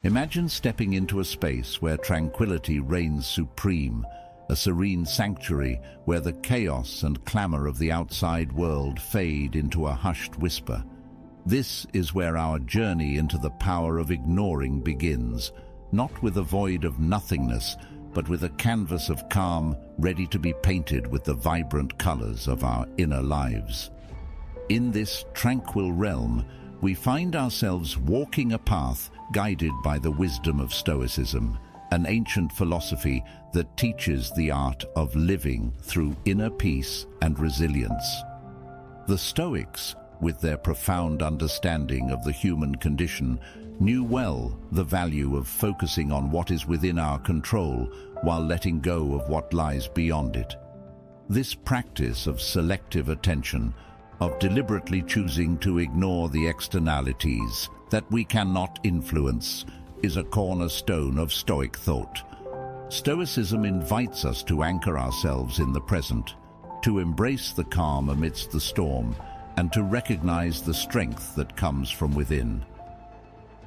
Imagine stepping into a space where tranquility reigns supreme, a serene sanctuary where the chaos and clamor of the outside world fade into a hushed whisper. This is where our journey into the power of ignoring begins, not with a void of nothingness, but with a canvas of calm ready to be painted with the vibrant colors of our inner lives. In this tranquil realm, we find ourselves walking a path guided by the wisdom of Stoicism, an ancient philosophy that teaches the art of living through inner peace and resilience. The Stoics, with their profound understanding of the human condition, knew well the value of focusing on what is within our control while letting go of what lies beyond it. This practice of selective attention, of deliberately choosing to ignore the externalities that we cannot influence, is a cornerstone of Stoic thought. Stoicism invites us to anchor ourselves in the present, to embrace the calm amidst the storm, and to recognize the strength that comes from within.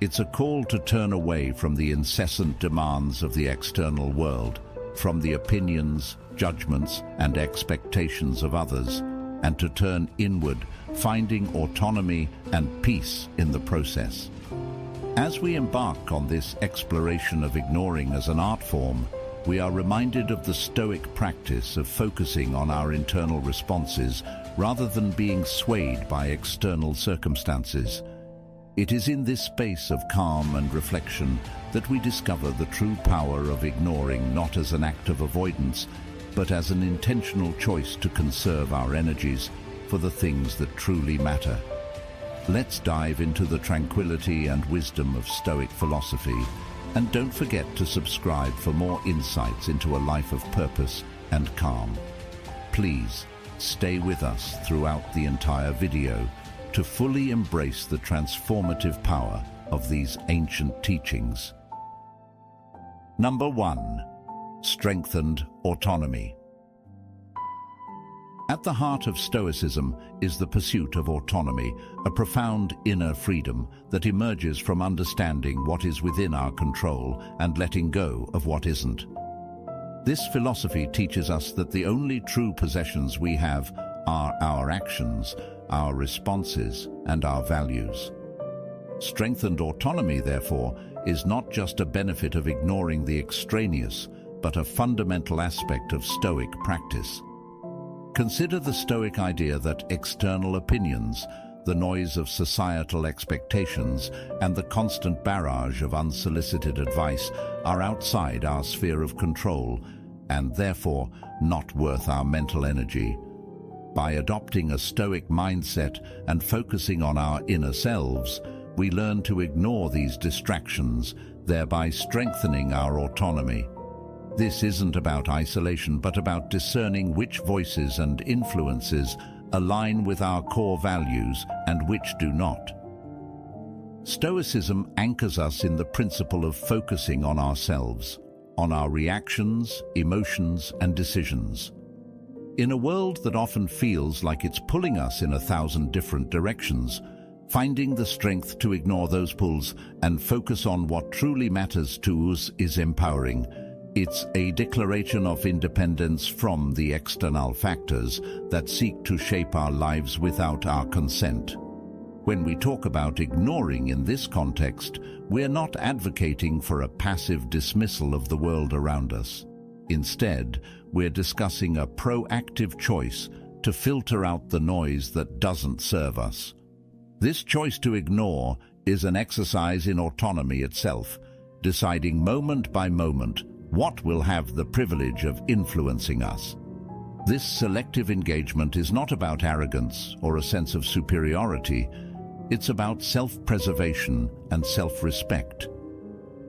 It's a call to turn away from the incessant demands of the external world, from the opinions, judgments, and expectations of others, and to turn inward, finding autonomy and peace in the process. As we embark on this exploration of ignoring as an art form, we are reminded of the Stoic practice of focusing on our internal responses rather than being swayed by external circumstances. It is in this space of calm and reflection that we discover the true power of ignoring, not as an act of avoidance, but as an intentional choice to conserve our energies for the things that truly matter. Let's dive into the tranquility and wisdom of Stoic philosophy, and don't forget to subscribe for more insights into a life of purpose and calm. Please stay with us throughout the entire video to fully embrace the transformative power of these ancient teachings. Number 1. Strengthened autonomy. At the heart of Stoicism is the pursuit of autonomy, a profound inner freedom that emerges from understanding what is within our control and letting go of what isn't. This philosophy teaches us that the only true possessions we have are our actions, our responses, and our values. Strengthened autonomy, therefore, is not just a benefit of ignoring the extraneous, but a fundamental aspect of Stoic practice. Consider the Stoic idea that external opinions, the noise of societal expectations, and the constant barrage of unsolicited advice are outside our sphere of control and therefore not worth our mental energy. By adopting a Stoic mindset and focusing on our inner selves, we learn to ignore these distractions, thereby strengthening our autonomy. This isn't about isolation, but about discerning which voices and influences align with our core values and which do not. Stoicism anchors us in the principle of focusing on ourselves, on our reactions, emotions, and decisions. In a world that often feels like it's pulling us in 1,000 different directions, finding the strength to ignore those pulls and focus on what truly matters to us is empowering. It's a declaration of independence from the external factors that seek to shape our lives without our consent. When we talk about ignoring in this context, we're not advocating for a passive dismissal of the world around us. Instead, we're discussing a proactive choice to filter out the noise that doesn't serve us. This choice to ignore is an exercise in autonomy itself, deciding moment by moment what will have the privilege of influencing us. This selective engagement is not about arrogance or a sense of superiority. It's about self-preservation and self-respect.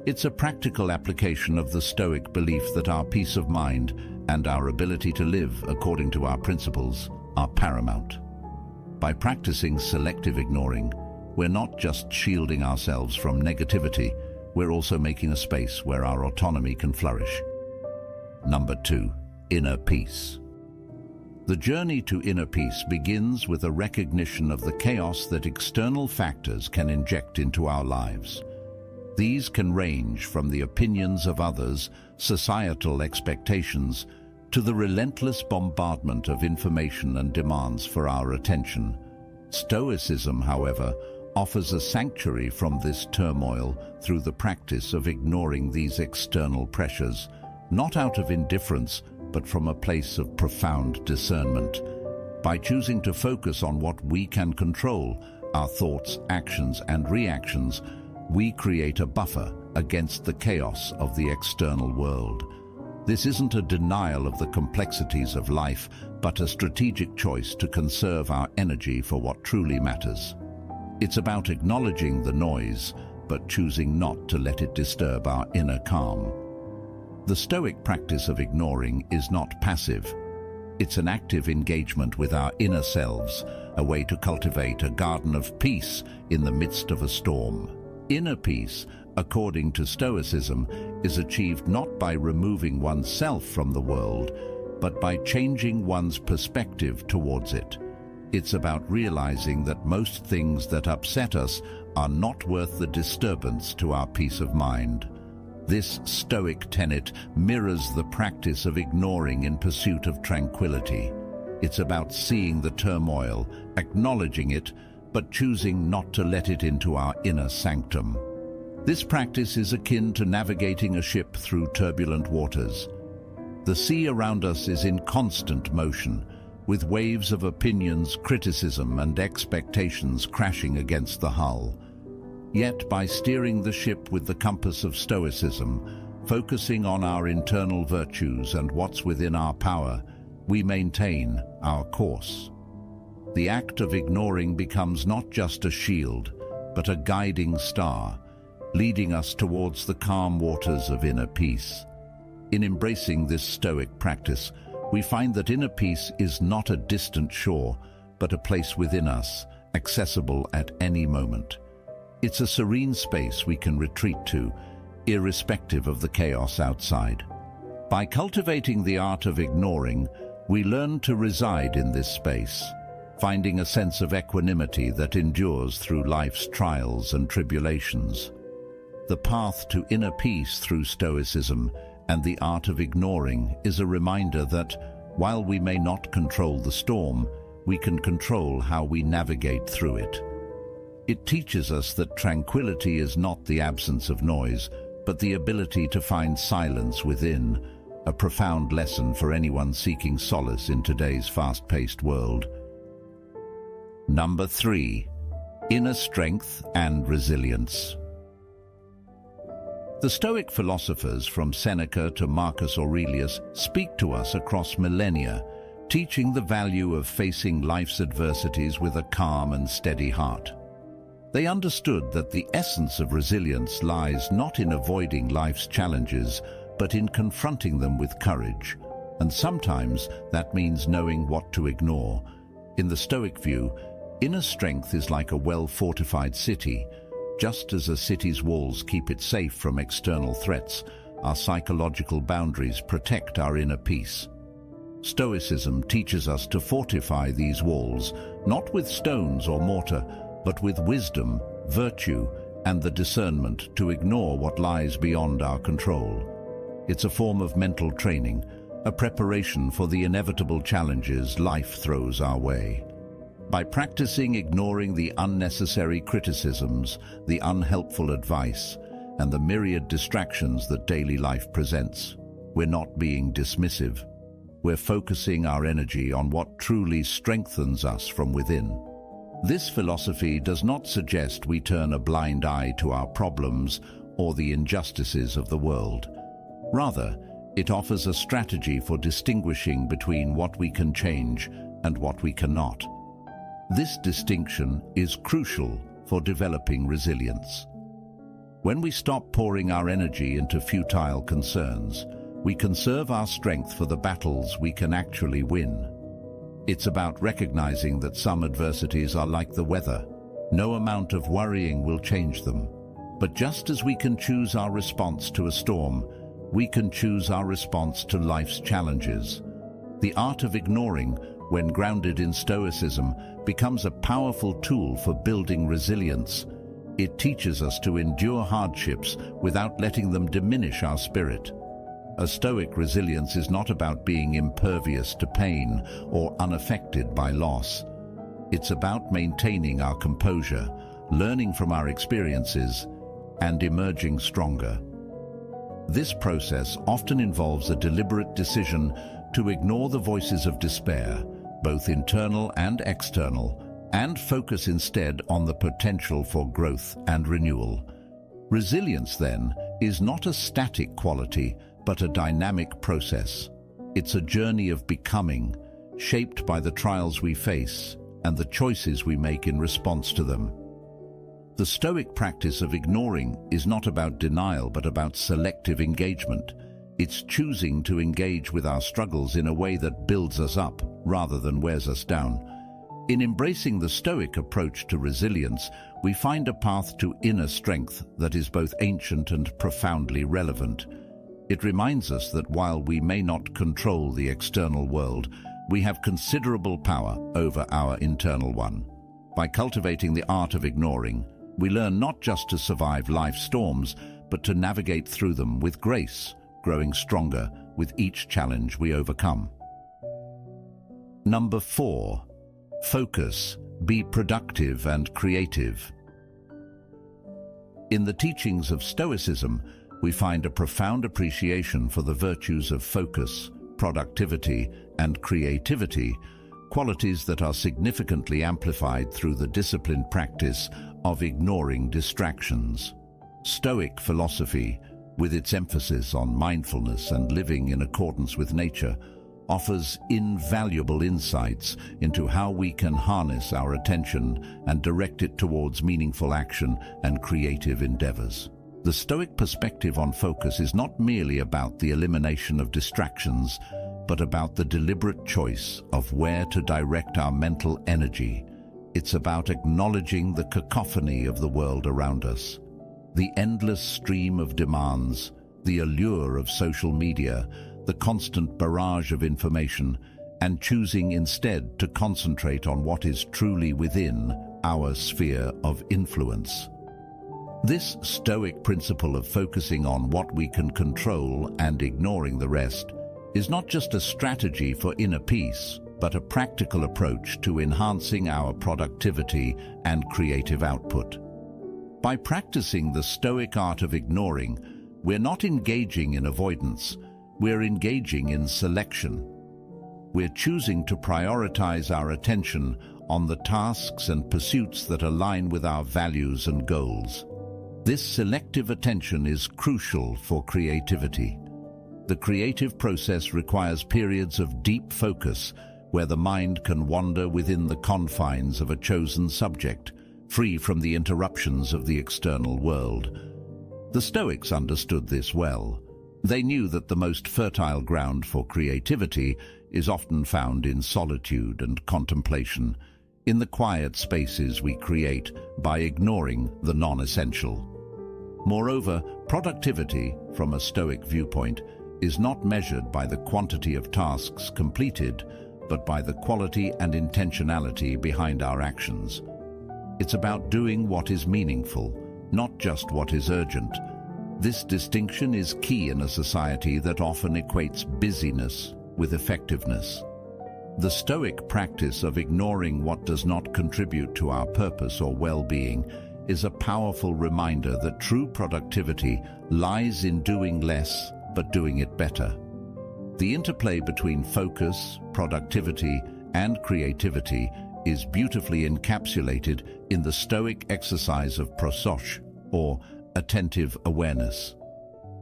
It's a practical application of the Stoic belief that our peace of mind and our ability to live according to our principles are paramount. By practicing selective ignoring, we're not just shielding ourselves from negativity, we're also making a space where our autonomy can flourish. Number 2, inner peace. The journey to inner peace begins with a recognition of the chaos that external factors can inject into our lives. These can range from the opinions of others, societal expectations, to the relentless bombardment of information and demands for our attention. Stoicism, however, offers a sanctuary from this turmoil through the practice of ignoring these external pressures, not out of indifference, but from a place of profound discernment. By choosing to focus on what we can control, our thoughts, actions, and reactions, we create a buffer against the chaos of the external world. This isn't a denial of the complexities of life, but a strategic choice to conserve our energy for what truly matters. It's about acknowledging the noise, but choosing not to let it disturb our inner calm. The Stoic practice of ignoring is not passive. It's an active engagement with our inner selves, a way to cultivate a garden of peace in the midst of a storm. Inner peace, according to Stoicism, is achieved not by removing oneself from the world, but by changing one's perspective towards it. It's about realizing that most things that upset us are not worth the disturbance to our peace of mind. This Stoic tenet mirrors the practice of ignoring in pursuit of tranquility. It's about seeing the turmoil, acknowledging it, but choosing not to let it into our inner sanctum. This practice is akin to navigating a ship through turbulent waters. The sea around us is in constant motion, with waves of opinions, criticism, and expectations crashing against the hull. Yet, by steering the ship with the compass of Stoicism, focusing on our internal virtues and what's within our power, we maintain our course. The act of ignoring becomes not just a shield, but a guiding star, leading us towards the calm waters of inner peace. In embracing this Stoic practice, we find that inner peace is not a distant shore, but a place within us, accessible at any moment. It's a serene space we can retreat to, irrespective of the chaos outside. By cultivating the art of ignoring, we learn to reside in this space, finding a sense of equanimity that endures through life's trials and tribulations. The path to inner peace through Stoicism and the art of ignoring is a reminder that, while we may not control the storm, we can control how we navigate through it. It teaches us that tranquility is not the absence of noise, but the ability to find silence within, a profound lesson for anyone seeking solace in today's fast-paced world. Number 3. Inner strength and resilience. The Stoic philosophers, from Seneca to Marcus Aurelius, speak to us across millennia, teaching the value of facing life's adversities with a calm and steady heart. They understood that the essence of resilience lies not in avoiding life's challenges, but in confronting them with courage. And sometimes that means knowing what to ignore. In the Stoic view, inner strength is like a well-fortified city. Just as a city's walls keep it safe from external threats, our psychological boundaries protect our inner peace. Stoicism teaches us to fortify these walls, not with stones or mortar, but with wisdom, virtue, and the discernment to ignore what lies beyond our control. It's a form of mental training, a preparation for the inevitable challenges life throws our way. By practicing ignoring the unnecessary criticisms, the unhelpful advice, and the myriad distractions that daily life presents, we're not being dismissive. We're focusing our energy on what truly strengthens us from within. This philosophy does not suggest we turn a blind eye to our problems or the injustices of the world. Rather, it offers a strategy for distinguishing between what we can change and what we cannot. This distinction is crucial for developing resilience. When we stop pouring our energy into futile concerns, we conserve our strength for the battles we can actually win. It's about recognizing that some adversities are like the weather. No amount of worrying will change them. But just as we can choose our response to a storm, we can choose our response to life's challenges. The art of ignoring, when grounded in Stoicism, becomes a powerful tool for building resilience. It teaches us to endure hardships without letting them diminish our spirit. A Stoic resilience is not about being impervious to pain or unaffected by loss. It's about maintaining our composure, learning from our experiences, and emerging stronger. This process often involves a deliberate decision to ignore the voices of despair, both internal and external, and focus instead on the potential for growth and renewal. Resilience, then, is not a static quality, but a dynamic process. It's a journey of becoming, shaped by the trials we face and the choices we make in response to them. The Stoic practice of ignoring is not about denial, but about selective engagement. It's choosing to engage with our struggles in a way that builds us up rather than wears us down. In embracing the Stoic approach to resilience, we find a path to inner strength that is both ancient and profoundly relevant. It reminds us that while we may not control the external world, we have considerable power over our internal one. By cultivating the art of ignoring, we learn not just to survive life's storms, but to navigate through them with grace, growing stronger with each challenge we overcome. Number 4. Focus. Be productive and creative. In the teachings of Stoicism, we find a profound appreciation for the virtues of focus, productivity, and creativity, qualities that are significantly amplified through the disciplined practice of ignoring distractions. Stoic philosophy, with its emphasis on mindfulness and living in accordance with nature, offers invaluable insights into how we can harness our attention and direct it towards meaningful action and creative endeavors. The Stoic perspective on focus is not merely about the elimination of distractions, but about the deliberate choice of where to direct our mental energy. It's about acknowledging the cacophony of the world around us, the endless stream of demands, the allure of social media, the constant barrage of information, and choosing instead to concentrate on what is truly within our sphere of influence. This Stoic principle of focusing on what we can control and ignoring the rest is not just a strategy for inner peace, but a practical approach to enhancing our productivity and creative output. By practicing the Stoic art of ignoring, we're not engaging in avoidance, we're engaging in selection. We're choosing to prioritize our attention on the tasks and pursuits that align with our values and goals. This selective attention is crucial for creativity. The creative process requires periods of deep focus where the mind can wander within the confines of a chosen subject, free from the interruptions of the external world. The Stoics understood this well. They knew that the most fertile ground for creativity is often found in solitude and contemplation, in the quiet spaces we create by ignoring the non-essential. Moreover, productivity, from a Stoic viewpoint, is not measured by the quantity of tasks completed, but by the quality and intentionality behind our actions. It's about doing what is meaningful, not just what is urgent. This distinction is key in a society that often equates busyness with effectiveness. The Stoic practice of ignoring what does not contribute to our purpose or well-being is a powerful reminder that true productivity lies in doing less but doing it better. The interplay between focus, productivity, and creativity is beautifully encapsulated in the Stoic exercise of prosoche, or attentive awareness.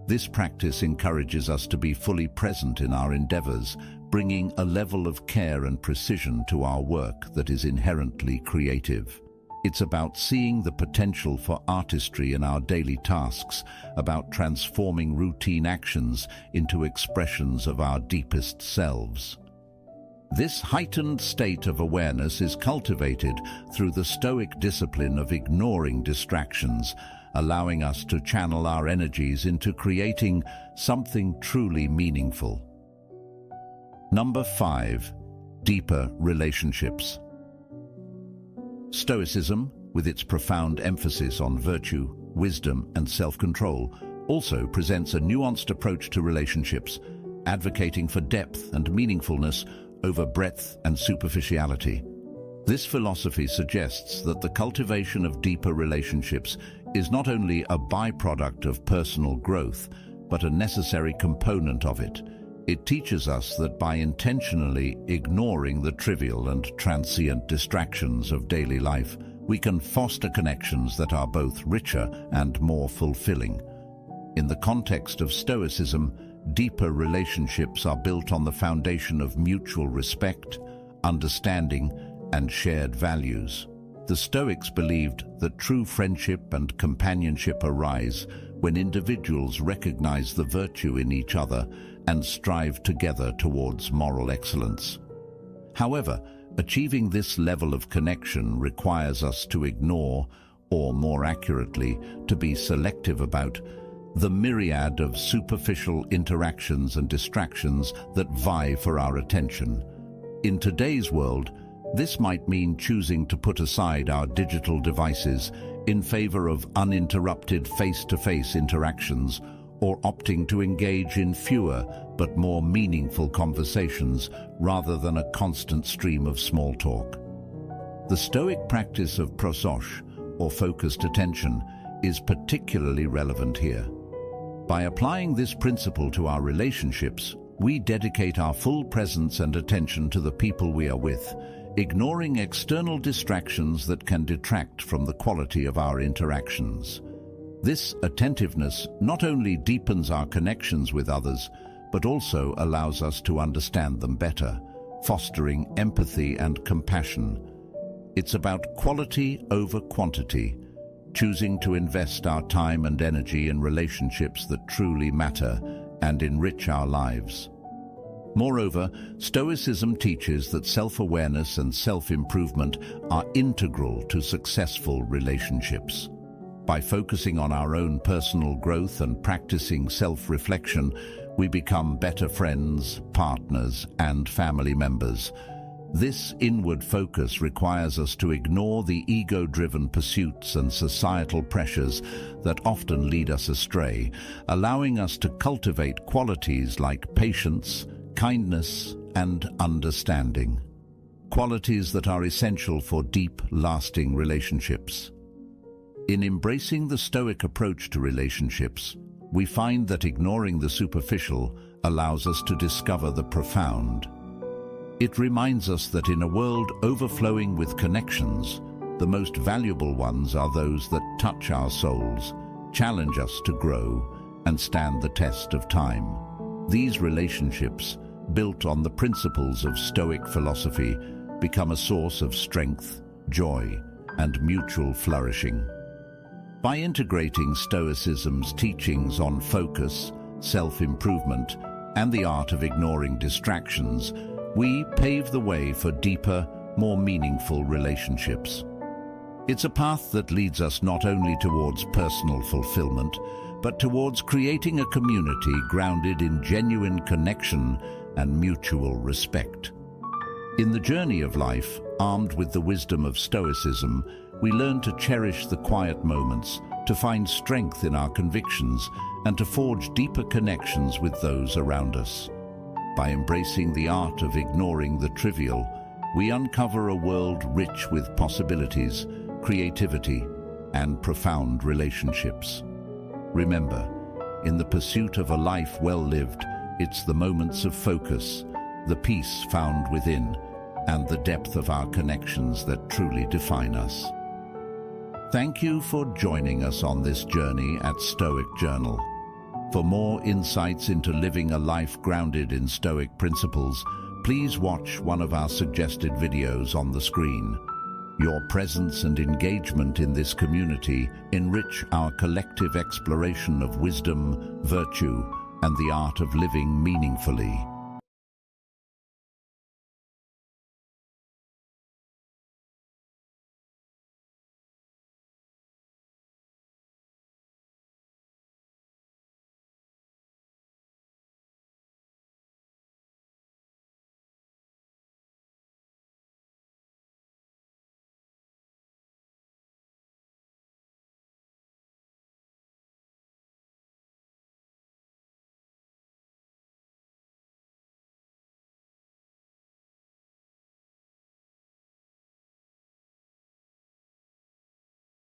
This practice encourages us to be fully present in our endeavors, bringing a level of care and precision to our work that is inherently creative. It's about seeing the potential for artistry in our daily tasks, about transforming routine actions into expressions of our deepest selves. This heightened state of awareness is cultivated through the Stoic discipline of ignoring distractions, allowing us to channel our energies into creating something truly meaningful. Number 5. Deeper relationships. Stoicism, with its profound emphasis on virtue, wisdom, and self-control, also presents a nuanced approach to relationships, advocating for depth and meaningfulness over breadth and superficiality. This philosophy suggests that the cultivation of deeper relationships is not only a byproduct of personal growth, but a necessary component of it. It teaches us that by intentionally ignoring the trivial and transient distractions of daily life, we can foster connections that are both richer and more fulfilling. In the context of Stoicism, deeper relationships are built on the foundation of mutual respect, understanding, and shared values. The Stoics believed that true friendship and companionship arise when individuals recognize the virtue in each other and strive together towards moral excellence. However, achieving this level of connection requires us to ignore, or more accurately, to be selective about, the myriad of superficial interactions and distractions that vie for our attention. In today's world, this might mean choosing to put aside our digital devices in favor of uninterrupted face-to-face interactions, or opting to engage in fewer but more meaningful conversations rather than a constant stream of small talk. The Stoic practice of prosoche, or focused attention, is particularly relevant here. By applying this principle to our relationships, we dedicate our full presence and attention to the people we are with, ignoring external distractions that can detract from the quality of our interactions. This attentiveness not only deepens our connections with others, but also allows us to understand them better, fostering empathy and compassion. It's about quality over quantity, choosing to invest our time and energy in relationships that truly matter and enrich our lives. Moreover, Stoicism teaches that self-awareness and self-improvement are integral to successful relationships. By focusing on our own personal growth and practicing self-reflection, we become better friends, partners, and family members. This inward focus requires us to ignore the ego-driven pursuits and societal pressures that often lead us astray, allowing us to cultivate qualities like patience, kindness, and understanding. Qualities that are essential for deep, lasting relationships. In embracing the Stoic approach to relationships, we find that ignoring the superficial allows us to discover the profound. It reminds us that in a world overflowing with connections, the most valuable ones are those that touch our souls, challenge us to grow, and stand the test of time. These relationships, built on the principles of Stoic philosophy, become a source of strength, joy, and mutual flourishing. By integrating Stoicism's teachings on focus, self-improvement, and the art of ignoring distractions, we pave the way for deeper, more meaningful relationships. It's a path that leads us not only towards personal fulfillment, but towards creating a community grounded in genuine connection and mutual respect. In the journey of life, armed with the wisdom of Stoicism, we learn to cherish the quiet moments, to find strength in our convictions, and to forge deeper connections with those around us. By embracing the art of ignoring the trivial, we uncover a world rich with possibilities, creativity, and profound relationships. Remember, in the pursuit of a life well lived, it's the moments of focus, the peace found within, and the depth of our connections that truly define us. Thank you for joining us on this journey at Stoic Journal. For more insights into living a life grounded in Stoic principles, please watch one of our suggested videos on the screen. Your presence and engagement in this community enrich our collective exploration of wisdom, virtue, and the art of living meaningfully.